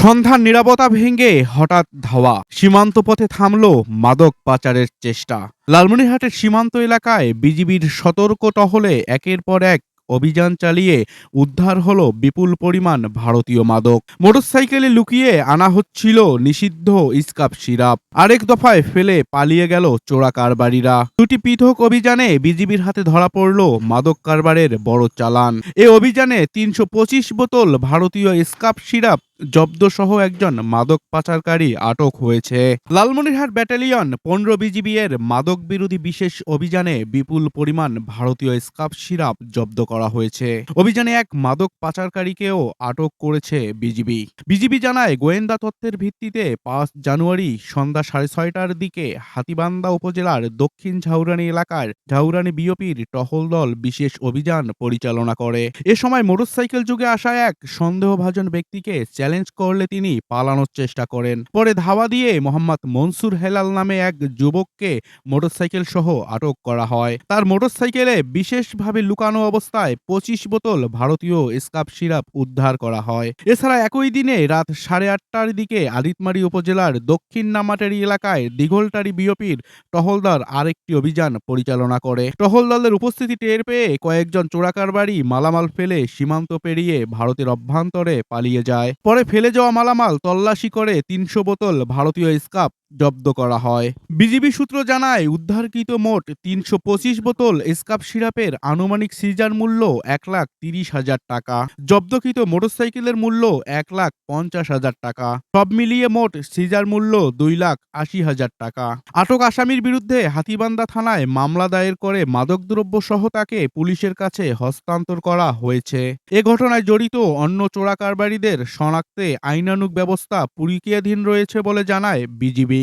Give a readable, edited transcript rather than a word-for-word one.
সন্ধ্যার নীরবতা ভেঙে হঠাৎ ধাওয়া, সীমান্ত পথে থামল মাদক পাচারের চেষ্টা। লালমনিরহাটের সীমান্ত এলাকায় বিজিবির সতর্ক টহলে একের পর এক অভিযান চালিয়ে উদ্ধার হলো বিপুল পরিমাণ ভারতীয় মাদক। মোটরসাইকেলে লুকিয়ে আনা হচ্ছিল নিষিদ্ধ ইস্কাপ সিরাপ। আরেক দফায় ফেলে পালিয়ে গেল চোরা কারবারিরা। দুটি পৃথক অভিযানে বিজিবির হাতে ধরা পড়ল মাদক কারবারের বড় চালান। এ অভিযানে ৩২৫ বোতল ভারতীয় ইস্কাপ সিরাপ জব্দসহ একজন মাদক পাচারকারী আটক হয়েছে। লালমনিরহাট ব্যাটালিয়ন ১৫ বিজিবি এর মাদক বিরোধী বিশেষ অভিযানে বিপুল পরিমাণ ভারতীয় স্কাপ সিরাপ জব্দ করা হয়েছে। অভিযানে এক মাদক পাচারকারীকেও আটক করেছে বিজিবি। বিজিবি জানায়, গোয়েন্দা তথ্যের ভিত্তিতে ৫ জানুয়ারি সন্ধ্যা ৬:৩০টার দিকে হাতীবান্ধা উপজেলার দক্ষিণ ঝাউরানী এলাকার ঝাউরানী বিওপির টহল দল বিশেষ অভিযান পরিচালনা করে। এ সময় মোটরসাইকেল যুগে আসা এক সন্দেহভাজন ব্যক্তিকে চ্যালেঞ্জ করলে তিনি পালানোর চেষ্টা করেন। পরে ধাওয়া দিয়ে মোহাম্মদ মনসুর হেলাল নামে এক যুবককে মোটরসাইকেল সহ আটক করা হয়। তার মোটরসাইকেলে বিশেষভাবে লুকানো অবস্থায় ২৫ বোতল ভারতীয় স্কাপ সিরাপ উদ্ধার করা হয়। এছাড়া একই দিনে রাত ৮:৩০টার দিকে আদিতমারী উপজেলার দক্ষিণ নামাটারি এলাকায় দিঘলটারি বিওপির টহল দল আরেকটি অভিযান পরিচালনা করে। টহল দলের উপস্থিতি টের পেয়ে কয়েকজন চোরাকারবারি মালামাল ফেলে সীমান্ত পেরিয়ে ভারতের অভ্যন্তরে পালিয়ে যায়। পরে ফেলে যাওয়া মালামাল তল্লাশি করে ৩০০ বোতল ভারতীয় স্কাপ জব্দ করা হয়। বিজিবি সূত্র জানায়, উদ্ধারকৃত মোট ৩২৫ বোতল স্কাপ সিরাপের আনুমানিক সিজার মূল্য ১,৩০,০০০ টাকা। জব্দকৃত মোটরসাইকেলের মূল্য ১,৫০,০০০ টাকা। সব মিলিয়ে মোট সিজার মূল্য ২,৮০,০০০ টাকা। আটক আসামির বিরুদ্ধে হাতীবান্ধা থানায় মামলা দায়ের করে মাদকদ্রব্য সহ তাকে পুলিশের কাছে হস্তান্তর করা হয়েছে। এ ঘটনায় জড়িত অন্য চোরা কারবারিদের শনাক্তে আইনানুগ ব্যবস্থা প্রক্রিয়াধীন রয়েছে বলে জানায় বিজিবি।